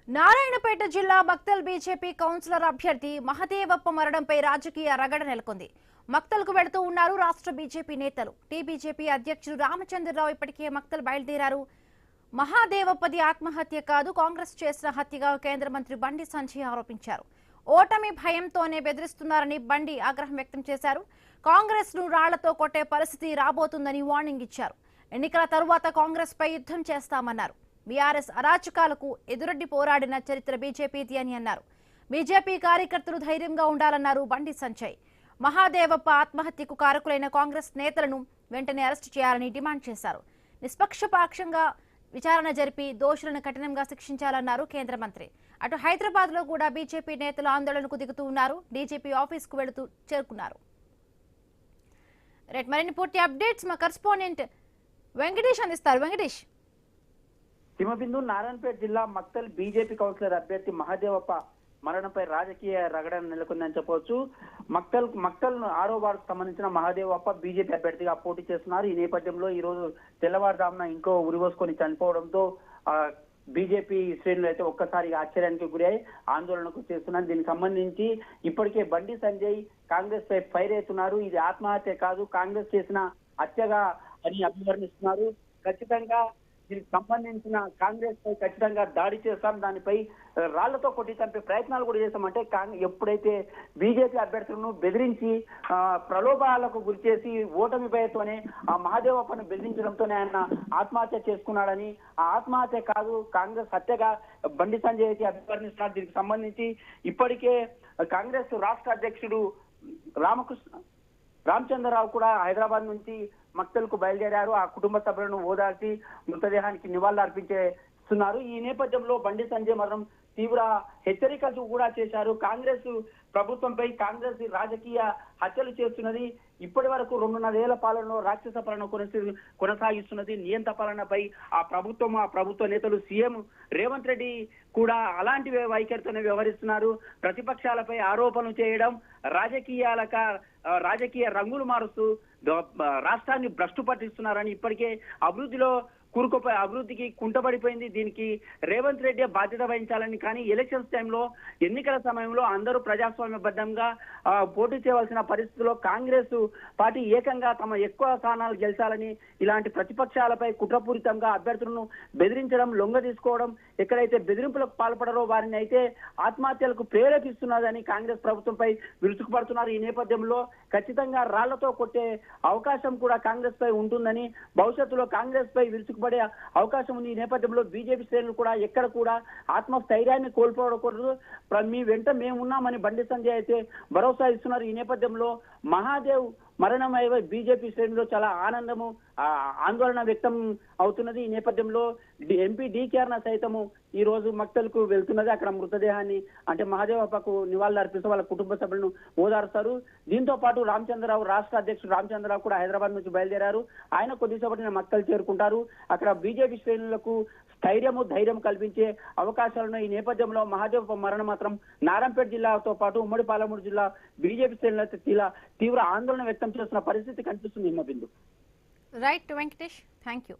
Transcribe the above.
నారాయణపేట జిల్లా Makthal BJP councillor అభ్యర్థి మహదేవప్ప మరణంపై రాజకీయ రగడ నెలకొంది. మక్తల్కు వెళుతూ ఉన్నారు రాష్ట్ర బీజేపీ నేతలు. టీబీజేపీ అధ్యక్షుడు రామచంద్రరావు ఇప్పటికే మక్తల్ బయలుదేరారు. మహాదేవప్పది ఆత్మహత్య కాదు, కాంగ్రెస్ చేసిన హత్యగా కేంద్ర మంత్రి బండి సంజయ్ ఆరోపించారు. ఓటమి భయంతోనే బెదిరిస్తున్నారని బండి ఆగ్రహం వ్యక్తం చేశారు. కాంగ్రెస్ ను రాళ్లతో కొట్టే పరిస్థితి రాబోతుందని వార్నింగ్ ఇచ్చారు. ఎన్నికల తరువాత కాంగ్రెస్ పై యుద్ధం చేస్తామన్నారు. బీఆర్ఎస్ అరాచకాలకు ఎదురొడ్డి పోరాడిన చరిత్ర బీజేపీది అని అన్నారు. బీజేపీ కార్యకర్తలు ధైర్యంగా ఉండాలన్నారు బండి సంజయ్. మహాదేవప్ప ఆత్మహత్యకు కారకులైన కాంగ్రెస్ నేతలను వెంటనే అరెస్టు చేయాలని డిమాండ్ చేశారు. నిష్పక్షపాతంగా విచారణ జరిపి దోషులను కఠినంగా శిక్షించాలన్నారు కేంద్ర మంత్రి. అటు హైదరాబాద్ లో కూడా బీజేపీ నేతలు ఆందోళనకు దిగుతూ ఉన్నారు. డీజీపీ ఆఫీస్ కు వెళుతూ చేరుకున్నారు. మరిన్ని పూర్తి అప్డేట్స్ మా కరెస్పాండెంట్ వెంకటేష్ అందిస్తారు. వెంకటేష్. హిమబిందు నారాయణపేట జిల్లా మక్తల్ బీజేపీ కౌన్సిలర్ అభ్యర్థి మహాదేవప్ప మరణంపై రాజకీయ రగడ నెలకొందని చెప్పవచ్చు. మక్తల్ 6వ వార్డుకు సంబంధించిన మహాదేవప్ప బీజేపీ అభ్యర్థిగా పోటీ చేస్తున్నారు. ఈ నేపథ్యంలో ఈ రోజు తెల్లవారుజామున ఇంకో ఉరివోసుకొని చనిపోవడంతో బీజేపీ శ్రేణులు అయితే ఒక్కసారిగా ఆశ్చర్యానికి గురై ఆందోళనకు చేస్తున్నారు. దీనికి సంబంధించి ఇప్పటికే బండి సంజయ్ కాంగ్రెస్ పై ఫైర్ అవుతున్నారు. ఇది ఆత్మహత్య కాదు, కాంగ్రెస్ చేసిన హత్యగా అని అభివర్ణిస్తున్నారు. ఖచ్చితంగా దీనికి సంబంధించిన కాంగ్రెస్ పై ఖచ్చితంగా దాడి చేస్తాం, దానిపై రాళ్లతో కొట్టి చంపే ప్రయత్నాలు కూడా చేస్తామంటే ఎప్పుడైతే బీజేపీ అభ్యర్థులను బెదిరించి ప్రలోభాలకు గురి చేసి ఓటమి భయంతోనే ఆ మహాదేవప్పను బెదిరించడంతోనే ఆయన ఆత్మహత్య చేసుకున్నాడని, ఆ ఆత్మహత్య కాదు కాంగ్రెస్ హత్యగా బండి సంజయ్ అయితే అభివర్ణిస్తున్నారు. దీనికి సంబంధించి ఇప్పటికే కాంగ్రెస్ రాష్ట్ర అధ్యక్షుడు రామచంద్రరావు కూడా హైదరాబాద్ నుంచి మక్తల్కు బయలుదేరారు. ఆ కుటుంబ సభ్యులను ఓదార్చి మృతదేహానికి నివాళులు అర్పించేస్తున్నారు. ఈ నేపథ్యంలో బండి సంజయ్ మాత్రం తీవ్ర హెచ్చరికలు కూడా చేశారు. కాంగ్రెస్ ప్రభుత్వంపై కాంగ్రెస్ రాజకీయ హత్యలు చేస్తున్నది. ఇప్పటి వరకు 2.5 ఏళ్ల పాలనలో రాక్షస పాలన కొనసాగిస్తున్నది. నియంత పాలనపై ఆ ప్రభుత్వ నేతలు సీఎం రేవంత్ రెడ్డి కూడా అలాంటి వైఖరితోనే వ్యవహరిస్తున్నారు. ప్రతిపక్షాలపై ఆరోపణలు చేయడం, రాజకీయ రంగులు మారుస్తూ రాష్ట్రాన్ని భ్రష్టు పట్టిస్తున్నారని, ఇప్పటికే అభివృద్ధికి కుంటబడిపోయింది. దీనికి రేవంత్ రెడ్డి బాధ్యత వహించాలని, కానీ ఎలక్షన్స్ టైంలో ఎన్నికల సమయంలో అందరూ ప్రజాస్వామ్యబద్ధంగా పోటీ చేయవలసిన పరిస్థితుల్లో కాంగ్రెస్ పార్టీ ఏకంగా తమ ఎక్కువ స్థానాలు గెలిచాలని ఇలాంటి ప్రతిపక్షాలపై కుట్రపూరితంగా అభ్యర్థులను బెదిరించడం, లొంగ తీసుకోవడం, ఎక్కడైతే బెదిరింపులకు పాల్పడరో వారిని అయితే ఆత్మహత్యలకు ప్రేరేపిస్తున్నదని కాంగ్రెస్ ప్రభుత్వంపై విరుచుకుపడుతున్నారు. ఈ నేపథ్యంలో ఖచ్చితంగా రాళ్లతో కొట్టే అవకాశం కూడా కాంగ్రెస్ పై ఉంటుందని, భవిష్యత్తులో కాంగ్రెస్ పై విరుచుకుపడే అవకాశం ఉంది. ఈ నేపథ్యంలో బీజేపీ శ్రేణులు కూడా ఎక్కడ కూడా ఆత్మస్థైర్యాన్ని కోల్పోకూడదు, మీ వెంట మేమున్నామని బండి సంజయ్ అయితే భరోసా ఇస్తున్నారు. ఈ నేపథ్యంలో మహాదేవ్ మరణమై బీజేపీ శ్రేణుల్లో చాలా ఆందోళన వ్యక్తం అవుతున్నది. ఈ నేపథ్యంలో ఎంపీ డీకే అరుణ సైతము ఈ రోజు మక్తల్కు వెళ్తున్నది. అక్కడ మృతదేహాన్ని అంటే మహాదేవప్పకు నివాళులు అర్పిస్తూ వాళ్ళ కుటుంబ సభ్యులను ఓదారుస్తారు. దీంతో పాటు రాష్ట్ర అధ్యక్షుడు రామచంద్రరావు కూడా హైదరాబాద్ నుంచి బయలుదేరారు. ఆయన కొద్దిసేపటి మక్తల్ చేరుకుంటారు. అక్కడ బీజేపీ శ్రేణులకు ధైర్యం కల్పించే అవకాశాలున్న ఈ నేపథ్యంలో మహాదేవప్ప మరణం మాత్రం నారాయణపేట జిల్లాతో పాటు ఉమ్మడి పాలమూరు జిల్లా బీజేపీ శ్రేణులైతే తీవ్ర ఆందోళన వ్యక్తం చేస్తున్న పరిస్థితి కనిపిస్తుంది. Himabindu. Right Venkatesh, thank you.